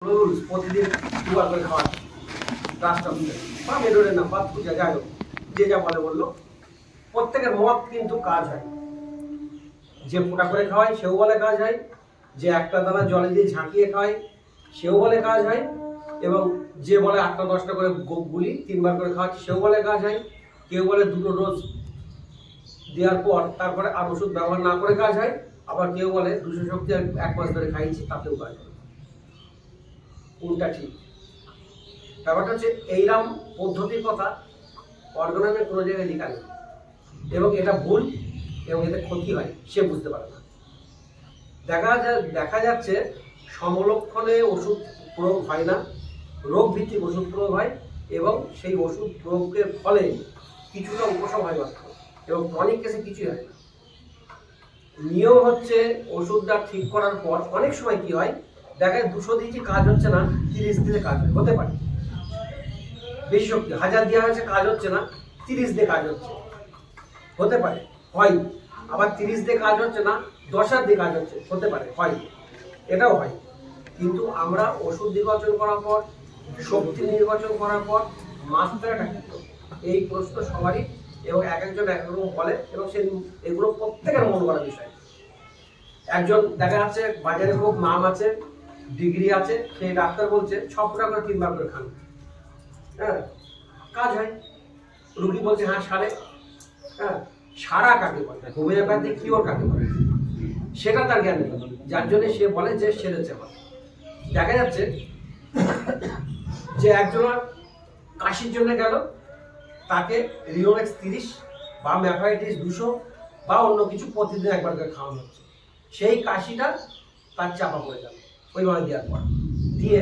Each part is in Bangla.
রুলস প্রতিদিন দুবার করে খাওয়া রাস্তা বা মেরোরের না বা পূজা যাই হোক, যে যা বলে বললো, প্রত্যেকের মত কিন্তু কাজ হয়। যে ফোঁটা করে খাওয়ায় সেও বলে কাজ হয়, যে একটা দানা জলে দিয়ে ঝাঁকিয়ে খাওয়ায় সেও বলে কাজ হয়, এবং যে বলে 8টা 10টা করে গুলি 3বার করে খাওয়াচ্ছে সেও বলে কাজ হয়। কেউ বলে 2টো ডোজ দেওয়ার পর তারপরে আর ওষুধ ব্যবহার না করে কাজ হয়, আবার কেউ বলে 200 শক্তি 1 মাস ধরে খাইয়েছি তাতেও কাজ হয়। কোনটা ঠিক? ব্যাপারটা হচ্ছে এইরকম পদ্ধতির কথা অর্গানাইজে কোনো জায়গায় লেখা নেই, এবং এটা ভুল এবং এতে ক্ষতি হয় সে বুঝতে পারে না। দেখা যাচ্ছে সমলক্ষণে ওষুধ প্রয়োগ হয় না, রোগ ভিত্তিক ওষুধ প্রয়োগ হয়, এবং সেই ওষুধ প্রয়োগের ফলে কিছুটা উপশম হয় মাত্র, এবং অনেক কেসে কিছুই হয় না। নিয়ম হচ্ছে ওষুধটা ঠিক করার পর অনেক সময় কি হয়, দেখা যায় 200 দিয়েছি কাজ হচ্ছে না, 30 দিলে কাজ হয়, হতে পারে। বেশি শক্তি 1000 দেওয়া হয়েছে কাজ হচ্ছে না, 30 দিয়ে কাজ হচ্ছে, হতে পারে, হয়। আবার 30 দিয়ে কাজ হচ্ছে না, 10,000 দিয়ে কাজ হচ্ছে, হতে পারে, হয়, এটাও হয়। কিন্তু আমরা ওষুধ নির্বাচন করার পর, শক্তি নির্বাচন করার পর মাত্রাটা কি, এই প্রশ্ন সবারই, এবং এক একজন এক রকম বলে, এবং সে এগুলো প্রত্যেকের মন করা বিষয়। একজন দেখা যাচ্ছে বাজারে খুব নাম আছে, ডিগ্রি আছে, সেই ডাক্তার বলছে 6 ফোঁটা করে 3বার করে খান, হ্যাঁ, কাজ হয়। রুগী বলছে হ্যাঁ সারে, হ্যাঁ, সারা কাকে বলে, হোমিওপ্যাথি কিওর কাকে বলে সেটা তার জ্ঞান নেই, যার জন্য সে বলে যে সেরেছে। দেখা যাচ্ছে যে একজনের কাশির জন্য গেল, তাকে রিওনেক্স 30 বা ম্যাফাইটিস 200 বা অন্য কিছু প্রতিদিন 1বার করে খাওয়ানো হচ্ছে, সেই কাশিটা তার চাপা পড়ে গেল ওইভাবে দেওয়ার পর দিয়ে,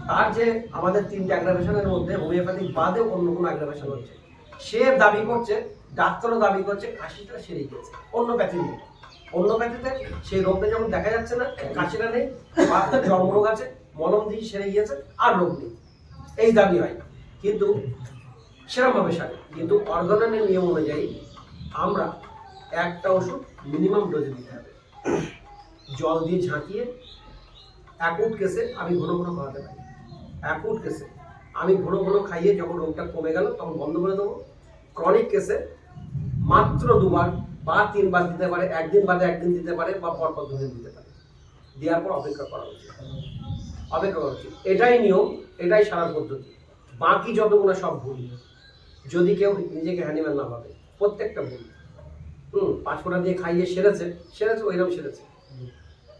তার যে আমাদের 3টে অ্যাগ্রাভেশনের মধ্যে হোমিওপ্যাথিক বাদে অন্য কোনো অ্যাগ্রাভেশন হচ্ছে, সে দাবি করছে, ডাক্তারও দাবি করছে কাশিটা সেরে গেছে। অন্য প্যাথিতে সেই রোগটা যখন দেখা যাচ্ছে না, কাশিটা নেই, বা জন্মরোগ আছে, মলম দিয়ে সেরে গিয়েছে, আর রোগ নেই, এই দাবি হয়। কিন্তু সেরকমভাবে সারে, কিন্তু অর্গানাইজের নিয়ম অনুযায়ী আমরা একটা ওষুধ মিনিমাম ডোজে দিতে হবে, জল দিয়ে ঝাঁকিয়ে। অ্যাকুট কেসে আমি ঘন ঘন খাওয়াতে পারি, অ্যাকুট কেসে আমি ঘন ঘন খাইয়ে যখন রোগটা কমে গেল তখন বন্ধ করে দেবো। ক্রনিক কেসে মাত্র 2বার বা 3বার দিতে পারে, একদিন বাদে একদিন দিতে পারে, বা পরপর 2 দিন দিতে পারে, দেওয়ার পর অপেক্ষা করা উচিত, এটাই নিয়ম, এটাই সারার পদ্ধতি। বাকি যতগুলো সব ভুল, যদি কেউ নিজেকে হ্যানিম্যান না ভাবে, প্রত্যেকটা ভুল। 5 ফোঁটা দিয়ে খাইয়ে সেরেছে, ওইরকম সেরেছে।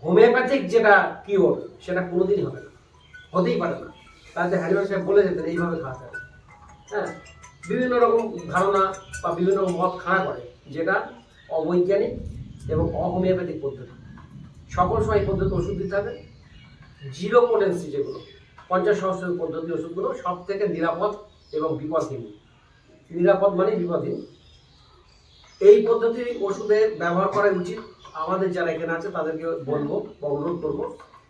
হোমিওপ্যাথিক যেটা কিওর সেটা কোনোদিনই হবে না, হতেই পারে না। তার যে হ্যানিম্যান সাহেব বলে যেতেন এইভাবে খাওয়াতে হবে, হ্যাঁ, বিভিন্ন রকম ধারণা বা বিভিন্ন মত খাড়া করে, যেটা অবৈজ্ঞানিক এবং অহোমিওপ্যাথিক পদ্ধতি। সকল সময় পদ্ধতি ওষুধ দিতে হবে। 0 পোটেন্সি যেগুলো 50 সহস্র পদ্ধতি ওষুধগুলো সব থেকে নিরাপদ এবং বিপদহীন। নিরাপদ মানে বিপদহীন। এই পদ্ধতি ওষুধে ব্যবহার করা উচিত। আমাদের যারা এখানে আছে তাদেরকে বলবো বা অনুরোধ করবো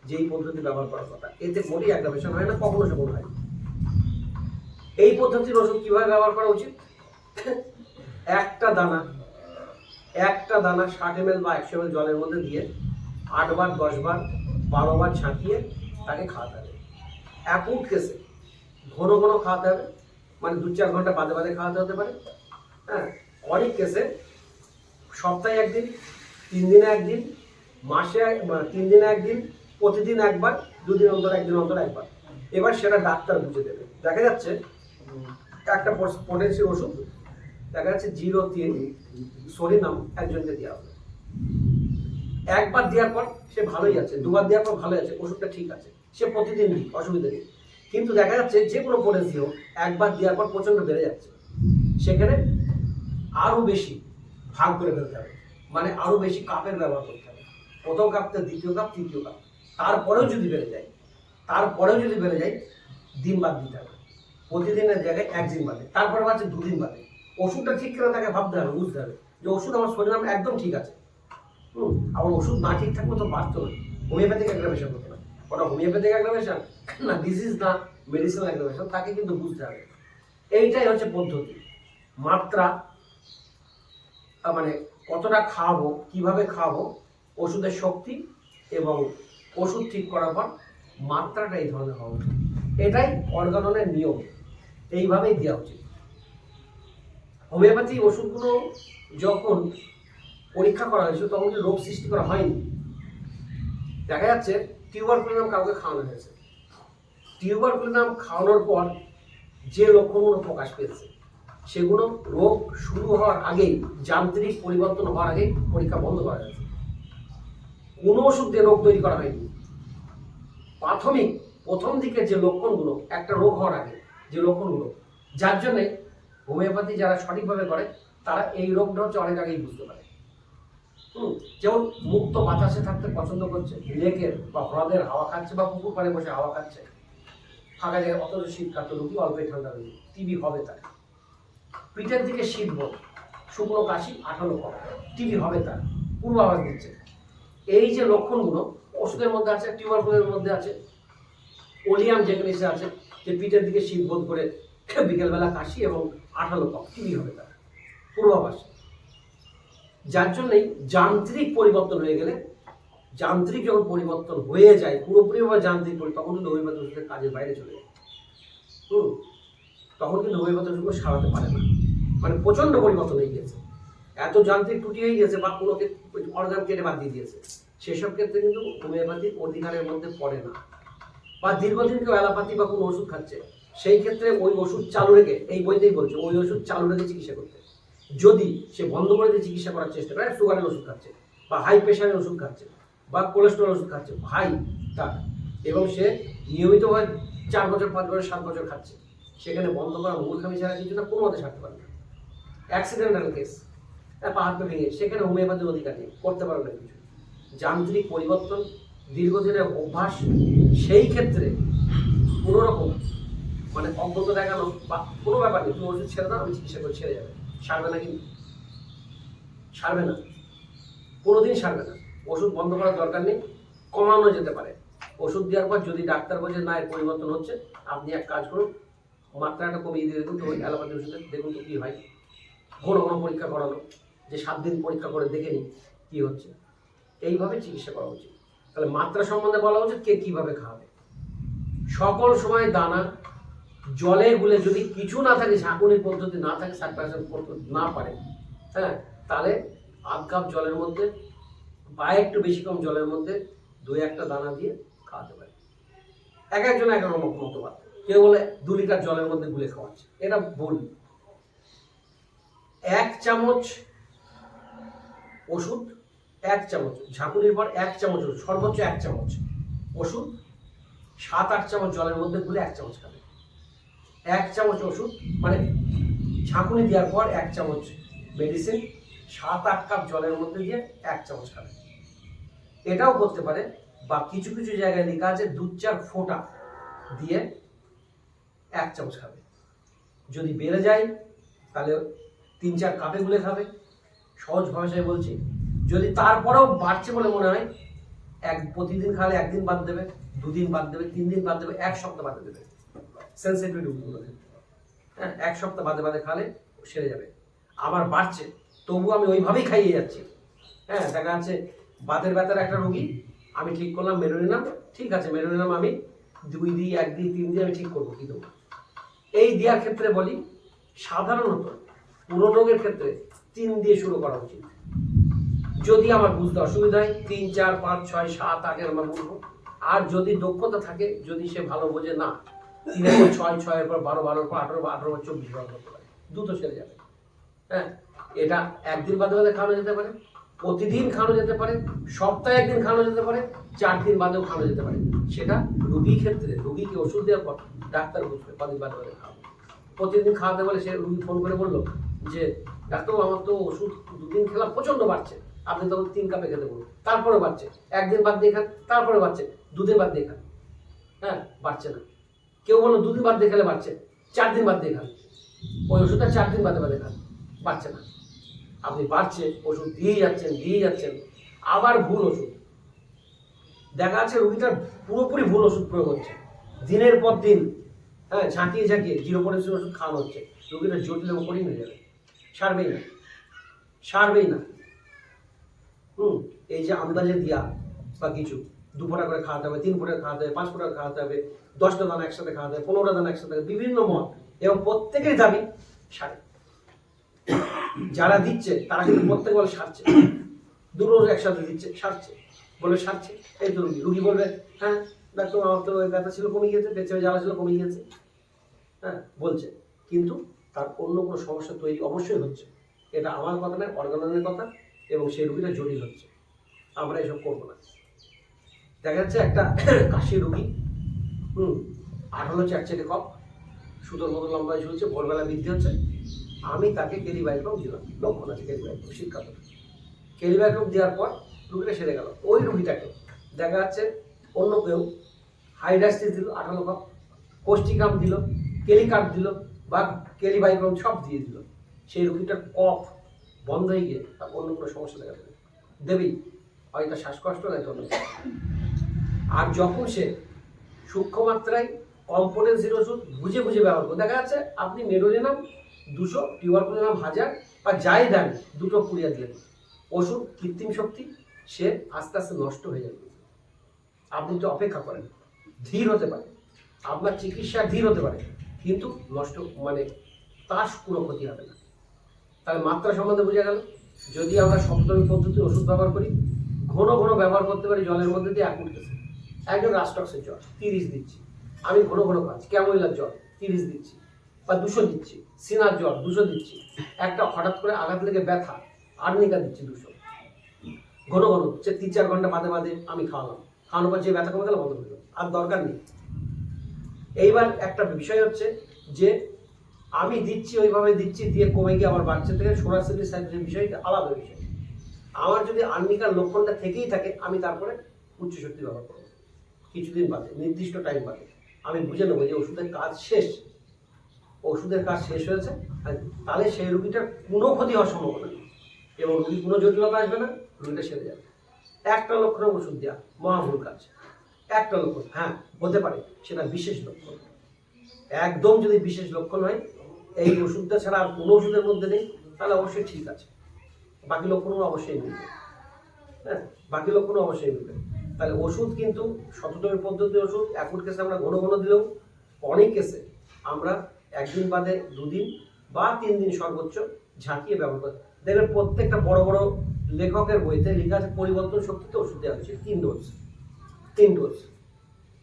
যে এই পদ্ধতি ব্যবহার করার কথা, এতে মোটেই অ্যাগ্রাভেশন হয় না, কখনো সফল হয়। এই পদ্ধতির ওষুধ কিভাবে ব্যবহার করা উচিত? একটা দানা 60 ml বা 100 ml জলের মধ্যে দিয়ে 8 বার 10 বার 12 বার ঝাঁকিয়ে তাকে খাওয়াতে হবে। অ্যাকুট কেসে ঘন ঘন খাওয়াতে হবে, মানে 2-4 ঘন্টা বাদে বাদে খাওয়াতে হতে পারে, হ্যাঁ। অনেক কেসে সপ্তাহে 1 দিন, 3 দিনে 1 দিন, মাসে 3 দিনে 1 দিন, প্রতিদিন 1বার, 2 দিন অন্তর 1 দিন অন্তর 1বার। এবার সেটা ডাক্তার বুঝে দেবে। দেখা যাচ্ছে একটা পোটেন্সি ওষুধ দেখা যাচ্ছে 0-3 সোডিয়াম একজনকে দেওয়া হবে, 1বার দেওয়ার পর সে ভালোই আছে, 2বার দেওয়ার পর ভালোই আছে, ওষুধটা ঠিক আছে, সে প্রতিদিন দিই, অসুবিধা নেই। কিন্তু দেখা যাচ্ছে যে কোনো পোটেন্সি হোক 1বার দেওয়ার পর প্রচণ্ড বেড়ে যাচ্ছে, সেখানে আরও বেশি ভাগ করে ফেলতে হবে, মানে আরও বেশি কাপের ব্যবহার করতে হবে। প্রথম কাপটা, দ্বিতীয় কাপ, তৃতীয় কাপ, তারপরেও যদি বেড়ে যায় দিন বাদ দিতে হবে, প্রতিদিনের জায়গায় 1 দিন বাদে, তারপরে বাড়ছে 2 দিন বাদে। ওষুধটা ঠিক করে তাকে ভাবতে হবে, বুঝতে হবে যে ওষুধ আমার শরীরে একদম ঠিক আছে। আবার ওষুধ না ঠিক থাকলে তো বাড়তো না, হোমিওপ্যাথিক অ্যাগ্রাভেশন হতো না। ওটা হোমিওপ্যাথিক অ্যাগ্রাভেশন না, ডিজিজ না মেডিসিনাল অ্যাগ্রাভেশন, তাকে কিন্তু বুঝতে হবে। এইটাই হচ্ছে পদ্ধতি। মাত্রা মানে কতটা খাওয়াবো, কিভাবে খাওয়াবো, ওষুধের শক্তি, এবং ওষুধ ঠিক করার পর মাত্রাটা এই ধরনের হওয়া উচিত। এটাই অর্গাননের নিয়ম, এইভাবেই দেওয়া উচিত। হোমিওপ্যাথি ওষুধগুলো যখন পরীক্ষা করা হয়েছিল তখন কি রোগ সৃষ্টি করা হয়নি। দেখা যাচ্ছে টিউবারকুলিনাম কাউকে খাওয়ানো হয়েছে, টিউবারকুলিনাম খাওয়ানোর পর যে লক্ষণগুলো প্রকাশ পেয়েছে সেগুলো রোগ শুরু হওয়ার আগেই, যান্ত্রিক পরিবর্তন হওয়ার আগেই পরীক্ষা বন্ধ করা হয়েছে। কোনো ওষুধ দিয়ে রোগ তৈরি করা হয়নি। প্রাথমিক প্রথম দিকে যে লক্ষণগুলো, একটা রোগ হওয়ার আগে যে লক্ষণগুলো, যার জন্যে হোমিওপ্যাথি যারা সঠিকভাবে করে তারা এই রোগটা হচ্ছে অনেক আগেই বুঝতে পারে। যেমন মুক্ত বাতাসে থাকতে পছন্দ করছে, লেকের বা হ্রদের হাওয়া খাচ্ছে বা পুকুর পাড়ে বসে হাওয়া খাচ্ছে, ফাঁকা জায়গায় অত শীত কাটতে রোগী অল্পই ঠান্ডা রোগী, টিবি হবে তার। পিঠের দিকে শীত বোধ, শুকনো কাশি, আঠালো কম, টিবি হবে তার, পূর্বাভাস দিচ্ছে। এই যে লক্ষণগুলো ওষুধের মধ্যে আছে, টিউবারকুলের মধ্যে আছে, ওলিয়াম জেগনেসে আছে, যে পিঠের দিকে শীত বোধ করে বিকেলবেলা কাশি এবং আঠালো কম, টিবি হবে তার, পূর্বাভাস। যার জন্যই যান্ত্রিক পরিবর্তন হয়ে গেলে, যান্ত্রিক যখন পরিবর্তন হয়ে যায় পুরোপুরিভাবে যান্ত্রিক তখন কিন্তু হোমিওপ্যাথি ওষুধের কাজের বাইরে চলে যায়। তখন কিন্তু হোমিওপ্যাথি ওষুধ সারাতে পারে না, মানে প্রচন্ড পরিবর্তন হয়ে গিয়েছে, এত যান্ত্রিক ত্রুটি হয়ে গেছে বা কোনো অর্গান কেটে বাদ দিয়ে দিয়েছে, সেসব ক্ষেত্রে কিন্তু হোমিওপ্যাথির অধিকারের মধ্যে পড়ে না। বা দীর্ঘদিন কেউ অ্যালোপ্যাথি বা কোনো ওষুধ খাচ্ছে, সেই ক্ষেত্রে ওই ওষুধ চালু রেখে, এই বইতেই বলছে ওই ওষুধ চালু রেখে চিকিৎসা করতে। যদি সে বন্ধ করে দিয়ে চিকিৎসা করার চেষ্টা করে, সুগারের ওষুধ খাচ্ছে বা হাই প্রেশারের ওষুধ খাচ্ছে বা কোলেস্ট্রল ওষুধ খাচ্ছে, ভাই তার, এবং সে নিয়মিতভাবে 4 বছর 5 বছর 7 বছর খাচ্ছে, সেখানে বন্ধ করা মূর্খামি ছাড়া কিছু না, কোনো মতে ছাড়তে পারে না। অ্যাক্সিডেন্টাল কেস, পা হাত ভেঙে, সেখানে হোমিওপ্যাথির অধিকার নেই, করতে পারবে না কিছু। যান্ত্রিক পরিবর্তন, দীর্ঘদিনের অভ্যাস, সেই ক্ষেত্রে কোনো রকম মানে অজ্ঞতা দেখানো বা কোনো ব্যাপার নেই, তুমি ওষুধ ছেড়ে দাও, আমি চিকিৎসা করে ছেড়ে যাবে, সারবে না, কিন্তু সারবে না, কোনোদিন সারবে না। ওষুধ বন্ধ করার দরকার নেই, কমানো যেতে পারে। ওষুধ দেওয়ার পর যদি ডাক্তার বলছে না এর পরিবর্তন হচ্ছে, আপনি এক কাজ করুন, মাত্রাটা কমিয়ে দিয়ে দেখুন তো ওই অ্যালোপ্যাথি ওষুধে, দেখুন তো কী হয়। ঘন ঘন পরীক্ষা করানো, যে 7 দিন পরীক্ষা করে দেখে নিই কী হচ্ছে, এইভাবে চিকিৎসা করা উচিত। তাহলে মাত্রা সম্বন্ধে বলা উচিত কে কীভাবে খাওয়াবে। সকল সময় দানা জলে গুলে, যদি কিছু না থাকে, ঝাঁকুনির পদ্ধতি না থাকে, সার্কুলেশন করতে না পারে, হ্যাঁ, তাহলে আধ কাপ জলের মধ্যে বা একটু বেশি কম জলের মধ্যে 2-1টা দানা দিয়ে খাওয়াতে পারে। এক একজন এক রকম মতবাদ, কেউ বলে 2 লিটার জলের মধ্যে গুলে খাওয়াচ্ছে, এটা ভুল। 1 চামচ ওষুধ, 1 চামচ ঝাঁকুনির পর 1 চামচ ওষুধ, সর্বোচ্চ 1 চামচ ওষুধ 7-8 চামচ জলের মধ্যে গুলে 1 চামচ খাবে। 1 চামচ ওষুধ মানে ঝাঁকুনি দেওয়ার পর 1 চামচ মেডিসিন 7-8 কাপ জলের মধ্যে দিয়ে 1 চামচ খাবে। এটাও করতে পারে, বা কিছু কিছু জায়গায় লেখা আছে 2-4 ফোঁটা দিয়ে 1 চামচ খাবে। যদি বেড়ে যায় তাহলে 3-4 কাপে গুলে খাবে, সহজ ভাষায় বলছি। যদি তারপরেও বাড়ছে বলে মনে হয়, প্রতিদিন খালে 1 দিন বাদ দেবে, 2 দিন বাদ দেবে, 3 দিন বাদ দেবে, 1 সপ্তাহ বাদ দেবে। সেন্সিটিভিটি, হ্যাঁ, 1 সপ্তাহ বাদে বাদে খালে সেরে যাবে। আবার বাড়ছে তবু আমি ওইভাবেই খাইয়ে যাচ্ছি, হ্যাঁ, দেখা যাচ্ছে বাতের ব্যথার একটা রোগী, আমি ঠিক করলাম মেরোনিনাম, ঠিক আছে মেরোনিনাম আমি 2 দিই, 1 দিই, 3 দিই, আমি ঠিক করবো, কি দেবো। এই দেওয়ার ক্ষেত্রে বলি, সাধারণত পুরো রোগের ক্ষেত্রে 3 দিয়ে শুরু করা উচিত। যদি আমার বুঝতে অসুবিধা হয় 3, 4, 5, 6, 7, 8 আমরা বলবো। আর যদি দক্ষতা থাকে, যদি সে ভালো বোঝে, না 3 এর পর 6, 6 এর পর 12, 12 এর পর 18, 18 পর 24 ব্যবহার করতে পারে, দ্রুত সেরে যাবে। হ্যাঁ, এটা 1 দিন বাদে বাদে খাওয়ানো যেতে পারে, প্রতিদিন খাওয়ানো যেতে পারে, সপ্তাহে 1 দিন খাওয়ানো যেতে পারে, 4 দিন বাদেও খাওয়ানো যেতে পারে। সেটা রোগীর ক্ষেত্রে, রোগীকে ওষুধ দেওয়ার পর ডাক্তার বুঝবে কদিন বাদে বাদে খাওয়াবে। প্রতিদিন খাওয়াতে বলে, সে রোগী ফোন করে বললো যে ডাক্তারবাবু আমার তো ওষুধ 2 দিন খেলাম, প্রচন্ড বাড়ছে, আপনি তখন 3 কাপে খেতে বলুন, তারপরে বাড়ছে, 1 দিন বাদ দিয়ে খান, তারপরে বাড়ছে, 2 দিন বাদ দিয়ে খান, হ্যাঁ, বাড়ছে না। কেউ বললো 2 দিন বাদ দিয়ে খেলে বাড়ছে, 4 দিন বাদ দিয়ে খান, ওই ওষুধটা 4 দিন বাদে বাদে খান, বাড়ছে না। আপনি বাড়ছে, ওষুধ দিয়ে যাচ্ছেন, আবার ভুল ওষুধ, দেখা যাচ্ছে রোগীটার পুরোপুরি ভুল ওষুধ প্রয়োগ হচ্ছে, দিনের পর দিন, হ্যাঁ, ঝাঁকিয়ে 0% ওষুধ খাওয়ানো হচ্ছে, রোগীটা জটিল এবং কঠিন হয়ে যাবে, সারবেই না। এই যে আন্দাজে দেওয়া বা কিছু 2 ফোঁটা করে খাওয়াতে হবে, 3 ফোঁটা খাওয়াতে হবে, 5 ফোঁটা খাওয়াতে হবে, 10টা দানা একসাথে খাওয়াতে হবে, 15টা দানা একসাথে, বিভিন্ন মত, এবং প্রত্যেকের দাবি সারে। যারা দিচ্ছে তারা কিন্তু প্রত্যেক বলে সারছে, 2 ডোজ একসাথে দিচ্ছে, সারছে, বলে সারছে। এই তো রুগী বলবে, হ্যাঁ ডাক্তার আমার তো ওই ব্যথা ছিল কমে গিয়েছে, পেছনে জ্বালা ছিল কমে গিয়েছে, হ্যাঁ বলছে, কিন্তু তার অন্য কোনো সমস্যা তৈরি অবশ্যই হচ্ছে। এটা আমার কথা নয়, অর্গানের কথা, এবং সেই রুগীটা জটিল হচ্ছে। আমরা এসব করবো না। দেখা যাচ্ছে একটা কাশি রুগী, 18 চ্যাটচেটে কফ, সুতোর মতো লম্বায় ঝুলছে, ভোরবেলা বৃদ্ধি হচ্ছে, আমি তাকে কেলিবাইক্রম দিলাম, লক্ষণ আছে কেলিবাইক্রম, শিক্ষাত কেলিবাইক্রম দেওয়ার পর রুগীটা সেরে গেল। ওই রুগীটাকে দেখা যাচ্ছে অন্য কেউ হাইড্রাস্টিস দিল, 18 কফ, কোষ্টিকাম দিল, কেলিকার্প দিল, বা কেলিবাইক্রম সব দিয়ে দিল, সেই রুগীটার কফ বন্ধ হয়ে গিয়ে তার অন্য কোনো সমস্যা দেখা দেবে, দেবেই, হয়তো শ্বাসকষ্ট নয়তো অন্য। আর যখন সে সূক্ষ্ম মাত্রায় কম্পোনেন্সির ওষুধ বুঝে বুঝে ব্যবহার করে, দেখা যাচ্ছে আপনি মেডোলিনাম 200, টিউবারকুলিনাম 1000, বা যাই দেন 2টো পুড়িয়ে দিলেন, ওষুধ কৃত্রিম শক্তি, সে আস্তে আস্তে নষ্ট হয়ে যাবে। আপনি তো অপেক্ষা করেন, ধীর হতে পারে, আপনার চিকিৎসা ধীর হতে পারে, কিন্তু নষ্ট মানে তার কোনো ক্ষতি হবে না। তাহলে মাত্রা সম্বন্ধে বোঝা গেল। যদি আমরা সপ্তমী পদ্ধতি ওষুধ ব্যবহার করি, ঘন ঘন ব্যবহার করতে পারি, জলের মধ্যে দিয়ে অ্যাকুট কেসে, একজন রাস্টক্সের জ্বর 30 দিচ্ছি, আমি ঘন ঘন খাচ্ছি, ক্যামোইলার জ্বর 30 দিচ্ছি, বা 200 দিচ্ছি, সিনার জ্বর 200 দিচ্ছি, একটা হঠাৎ করে আঘাত লেগে ব্যথা, আর্নিকা দিচ্ছি 200, ঘন ঘন 3-4 ঘন্টা বাদে বাদে আমি খাওয়ালাম, খাওয়ানোর পর যে ব্যথা কমে গেল বন্ধ করে দিলাম, আর দরকার নেই। এইবার একটা বিষয় হচ্ছে যে আমি দিচ্ছি, ওইভাবে দিচ্ছি, দিয়ে কমে গিয়ে আমার বাচ্চা থেকে সরাসরি সাইডের বিষয়টা আলাদা বিষয়। আমার যদি আর্নিকার লক্ষণটা থেকেই থাকে, আমি তারপরে উচ্চ শক্তি ব্যবহার করবো কিছুদিন বাদে, নির্দিষ্ট টাইম বাদে। আমি বুঝে নেবো যে ওষুধের কাজ শেষ, ওষুধের কাজ শেষ হয়েছে, তাহলে সেই রুগীটার কোনো ক্ষতি হওয়ার সম্ভাবনা নেই, এবং রুগী কোনো জটিলতা আসবে না, রুগীটা সেরে যাবে। একটা লক্ষণের ওষুধ দেওয়া মহাভুল কাজ। একটা লক্ষণ, হ্যাঁ হতে পারে সেটা বিশেষ লক্ষণ, একদম যদি বিশেষ লক্ষণ হয়, এই ওষুধটা ছাড়া আর কোনো ওষুধের মধ্যে নেই, তাহলে অবশ্যই ঠিক আছে, বাকি লক্ষণগুলো অবশ্যই মিলবে। হ্যাঁ, বাকি লক্ষণও অবশ্যই মিলবে। তাহলে ওষুধ কিন্তু শততমের পদ্ধতি ওষুধ অ্যাকুট কেসে আমরা ঘন ঘন দিলেও, অনেক কেসে আমরা 1 দিন বাদে 2 দিন বা 3 দিন সর্বোচ্চ ঝাঁকিয়ে ব্যবহার করি। দেখবেন প্রত্যেকটা বড় বড় লেখকের বইতে লেখা আছে পরিবর্তন শক্তিতে ওষুধ দেওয়া হচ্ছে 3 ডোজ। 3 ডোজ,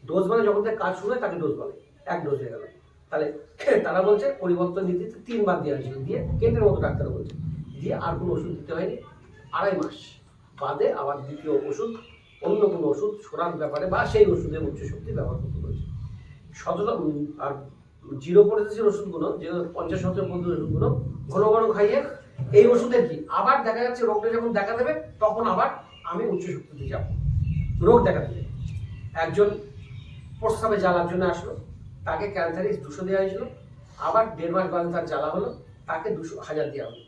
ডোজ মানে যখন থেকে কাজ শুরু হয় তাকে ডোজ বলে, 1 ডোজ হয়ে গেল। তাহলে তারা বলছে পরিবর্তন নীতিতে 3 বার দেওয়া হয়েছিল, দিয়ে কেন্দ্রের মতো ডাক্তার বলছে, দিয়ে আর কোনো ওষুধ দিতে হয়নি, 2.5 মাস বাদে আবার দ্বিতীয় ওষুধ, অন্য কোনো ওষুধ সরার ব্যাপারে বা সেই ওষুধের উচ্চ শক্তি ব্যবহার করতে বলেছে। আর 0 পদ্ধতির ওষুধগুলো, যে 50-70 পদ্ধতির ওষুধগুলো ঘন ঘন খাইয়ে, এই ওষুধের কি আবার দেখা যাচ্ছে রোগটা যখন দেখা দেবে, তখন আবার আমি উচ্চ শক্তিতে যাব। রোগ দেখা দেবে, একজন প্রস্রাবে জ্বালার জন্য আসলো, তাকে ক্যান্সারিস 200 দেওয়া হয়েছিল, আবার 1.5 মাস বাদে তার জ্বালা হলো, তাকে 1000 দেওয়া হলো,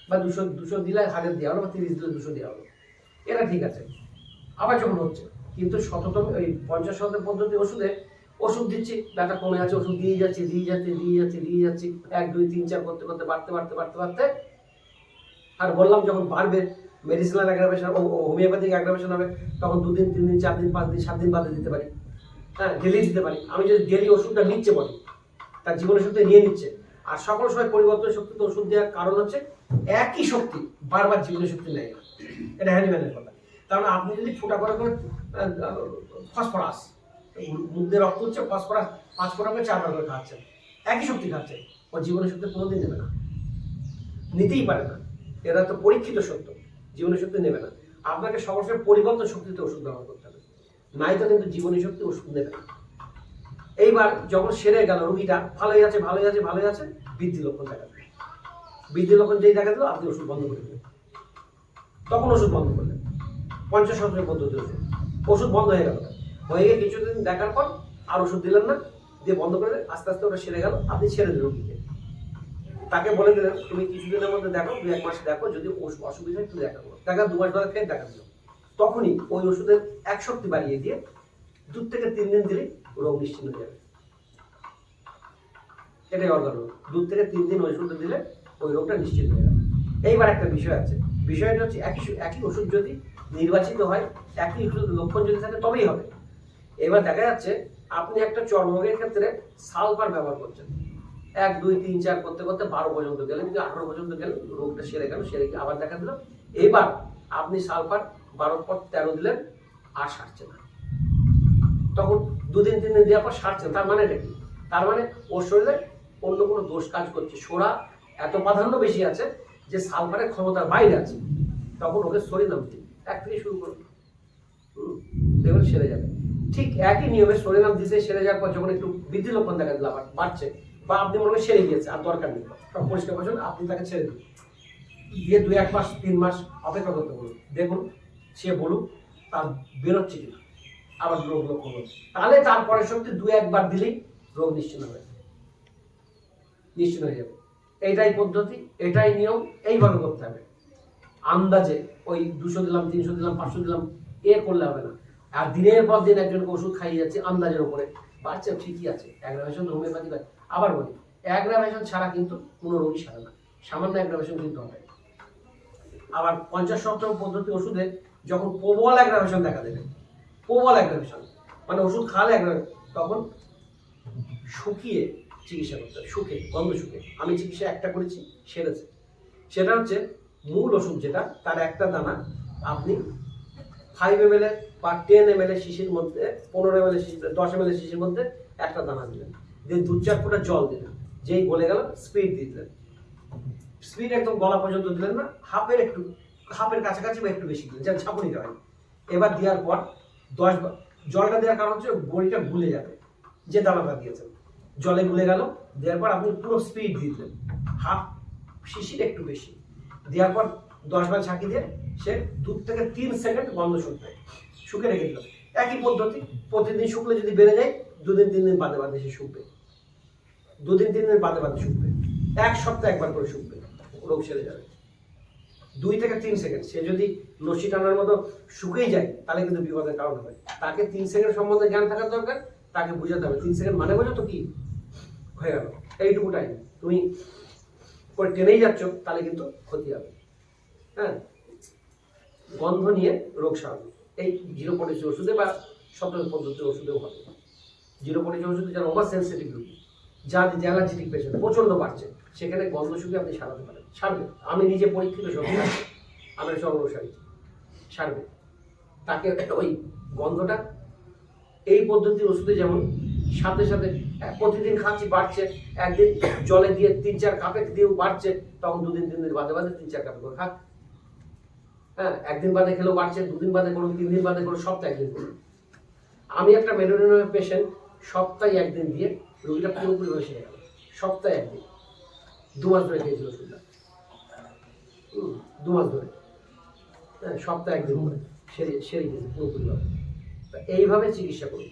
বা 200 দিলে 1000 দেওয়া হলো, বা 30 দিলে 200 দেওয়া হলো, এটা ঠিক আছে। আবার যখন হচ্ছে, কিন্তু শততম ওই 50 পদ্ধতি ওষুধে ওষুধ দিচ্ছি, ব্যথা কমে যাচ্ছে, ওষুধ দিয়ে যাচ্ছি 1, 2, 3, 4 করতে করতে বাড়তে, আর বললাম যখন বাড়বে, মেডিসিনাল অ্যাগ্রাভেশন ও হোমিওপ্যাথিক অ্যাগ্রাভেশন হবে, তখন 2 দিন 3 দিন 4 দিন 5 দিন 7 দিন বাদে দিতে পারি। হ্যাঁ, ডেলি দিতে পারি। আমি যদি ডেলি ওষুধটা নিচ্ছে বলি, তার জীবনের শক্তি নিয়ে নিচ্ছে, আর সকল সময় পরিবর্তন শক্তিতে ওষুধ দেওয়ার কারণ হচ্ছে একই শক্তি বারবার জীবনের শক্তি নেয় না, এটা হ্যানিম্যানের কথা। কারণ আপনি যদি ফোঁটা করে ফসফরাস, মুখে রক্ত হচ্ছে, ফসফরাস 5 ফোঁটা করে 4 বার করে খাচ্ছেন, একই শক্তি খাচ্ছেন, ওর জীবনের শক্তি কোনোদিন নেবে না, নিতেই পারে না। এরা তো পরীক্ষিত সত্য, জীবনের শক্তি নেবে না। আপনাকে সবসময় পরিবর্তন শক্তিতে ওষুধ ব্যবহার করতে হবে, নাই তো কিন্তু জীবনী শক্তি ওষুধ নেবে না। এইবার যখন সেরে গেল, রুগীটা ভালোই আছে, বৃদ্ধি লক্ষণ দেখা দেবে, বৃদ্ধি লক্ষণ যেই দেখা দিল, আপনি ওষুধ বন্ধ করে দেবেন, তখন ওষুধ বন্ধ করলেন। 50 পদ্ধতি ওষুধ বন্ধ হয়ে গেল, হয়ে গিয়ে কিছুদিন দেখার পর আর ওষুধ দিলেন না, দিয়ে বন্ধ করে দেন, আস্তে আস্তে ওটা সেরে গেল, আপনি ছেড়ে দিলেন রুগীকে, তাকে বলে দিলেন তুমি কিছুদিনের মধ্যে দেখো, 2-1 মাস দেখো, যদি অসুবিধা একটু দেখাবো, দেখা 2 মাস ধরে ফের দেখা দিল, তখনই ওই ওষুধের 1 শক্তি বাড়িয়ে দিয়ে 2 থেকে 3 দিন দিলেই রোগ নিশ্চিন্ন হয়ে যাবে। এটাই অর্গান, 2 থেকে 3 দিন ওই ওষুধটা দিলে ওই রোগটা নিশ্চিন্ন হয়ে যাবে। এইবার একটা বিষয় আছে, বিষয়টা হচ্ছে একই ওষুধ যদি নির্বাচিত হয়, একই লক্ষণ যদি থাকে তবেই হবে। এবার দেখা যাচ্ছে আপনি একটা চর্মরোগের ক্ষেত্রে সালফার ব্যবহার করছেন, 1 2 3 4 করতে করতে 12 পর্যন্ত গেলেন, কি 18 পর্যন্ত গেলেন, রোগটা সেরে গেল, সেরে গিয়ে আবার দেখা দিল। এবার আপনি সালফার 12 পর 13 দিলেন, আর সারছে না। তখন 2 দিন 3 দিন দেওয়ার পর সারছে, তার মানে এটা কি? তার মানে ওর শরীরে অন্য কোনো দোষ কাজ করছে, সোডা এত প্রাধান্য বেশি আছে যে সালফারের ক্ষমতার বাইরে আছে। তখন ওকে সরি নাম দিন, 1 থেকে শুরু করুন, দেখবেন সেরে যাবে। ঠিক একই নিয়মে সরি নাম দিতে সেরে যাওয়ার পর যখন একটু বৃদ্ধি লক্ষণ দেখা দিল, আবার বাড়ছে, বা আপনি মনে হয় সেরে গিয়েছে, আর দরকার নেই, সব পরিষ্কার করছেন, আপনি তাকে ছেড়ে দিন, দিয়ে 2-1 মাস 3 মাস অপেক্ষা করতে বলুন, দেখুন সে বলুক তার বেরোচ্ছে কিনা, আবার রোগ লক্ষণ হবে, তাহলে তারপরে সত্যি 2-1 বার দিলেই রোগ নিশ্চিন্ন হয়ে যাবে, নিশ্চিন্ন হয়ে যাবে। এইটাই পদ্ধতি, এটাই নিয়ম, এইভাবে করতে হবে। আন্দাজে ওই 200 দিলাম, 300 দিলাম, 500 দিলাম এ করলে হবে না। আর দিনের পর দিন একজনকে ওষুধ খাইয়ে যাচ্ছে আন্দাজের উপরে, বাড়ছে ঠিকই আছে, অ্যাগ্রাভেশন হোমিওপ্যাথি হয়। আবার বলি, অ্যাগ্রাভেশন ছাড়া কিন্তু কোনো রোগী সারে না, সামান্য অ্যাগ্রাভেশন কিন্তু হবে। আবার 50-70 পদ্ধতি ওষুধে যখন প্রবল অ্যাগ্রাভেশন দেখা দেবে, প্রবল অ্যাগ্রাভেশন মানে ওষুধ খাওয়ালে অ্যাগ্রাভেশন, তখন শুকিয়ে চিকিৎসা করতে হবে, শুকে, গন্ধ শুকে। আমি চিকিৎসা একটা করেছি, সেরেছে। সেটা হচ্ছে মূল ওষুধ যেটা, তার একটা দানা আপনি 5 ml বা 10 ml শিশির মধ্যে, 15 ml শিশির, 10 ml শিশির মধ্যে একটা দানা দিলেন, দিয়ে 2-4 ফোঁটা জল দিলেন, যেই গলে গেল স্পিড দিলেন, স্পিড একদম গলা পর্যন্ত দিলেন না, হাফের কাছাকাছি বা একটু বেশি দিলেন, যেন ঝাঁকুনিটা হয়। এবার দেওয়ার পর 10 বার, জলটা দেওয়ার কারণ হচ্ছে বড়িটা গুলে যাবে, যে দানাটা দিয়েছেন জলে গুলে গেল। দেওয়ার পর আপনি পুরো স্পিড দিয়ে দিলেন, হাফ শিশির একটু বেশি, দেওয়ার পর 10 বার ঝাঁকি দিয়ে সে 2 থেকে 3 সেকেন্ড গন্ধ শুকবে, শুকে রেখে দিল। একই পদ্ধতি, প্রতিদিন শুকলে যদি বেড়ে যায়, 2 দিন 3 দিন বাদে বাদে সে শুকবে, 2 দিন 3 দিন বাদে বাদে শুকবে, 1 সপ্তাহ একবার করে শুকবে, রোগ সেরে যাবে। 2 থেকে 3 সেকেন্ড, সে যদি লস্যি টানার মতো শুকেই যায়, তাহলে কিন্তু বিপদের কারণ হবে। তাকে 3 সেকেন্ড সম্বন্ধে জ্ঞান থাকার দরকার, তাকে বুঝাতে হবে 3 সেকেন্ড মানে বোঝো তো কি হয়ে গেল, এইটুকু টাইম তুমি করে টেনেই যাচ্ছ, তাহলে কিন্তু ক্ষতি হবে। হ্যাঁ, গন্ধ নিয়ে রোগ সারাবে, এই 0 পটেন্সি ওষুধে বা সতর্ক পদ্ধতির ওষুধেও হবে। 0 পটেন্সি ওষুধে যারা ওভার সেন্সিটিভ রোগী, যার অ্যালার্জিটিক পেশেন্ট প্রচন্ড বাড়ছে, সেখানে গন্ধ শুকিয়ে আপনি সারাতে পারেন, সারবে। আমি নিজে পরীক্ষিত সঙ্গে আমার সর্বসারী সারবে। তাকে ওই গন্ধটা এই পদ্ধতির ওষুধে যেমন সাথে সাথে প্রতিদিন খাচ্ছি বাড়ছে, একদিন জলে দিয়ে 3-4 কাপে দিয়েও বাড়ছে, তখন 2 দিন 3 দিন বাদে বাদে 3-4 কাপে করে খাক। হ্যাঁ, একদিন বাদে খেলেও বাড়ছে, 2 দিন বাদে করুন, 3 দিন বাদে করুন, সপ্তাহে একদিন করুন। আমি একটা মেডোনিনের পেশেন্ট, সপ্তাহে একদিন দিয়ে রোগীটা পুরোপুরি হয়ে সেরে গেল, সপ্তাহে একদিন, 2 মাস ধরে খেয়েছিল ওষুধটা, 2 মাস ধরে, হ্যাঁ, সপ্তাহে একদিন করে সেরে গেছে পুরোপুরিভাবে। এইভাবে চিকিৎসা করুন।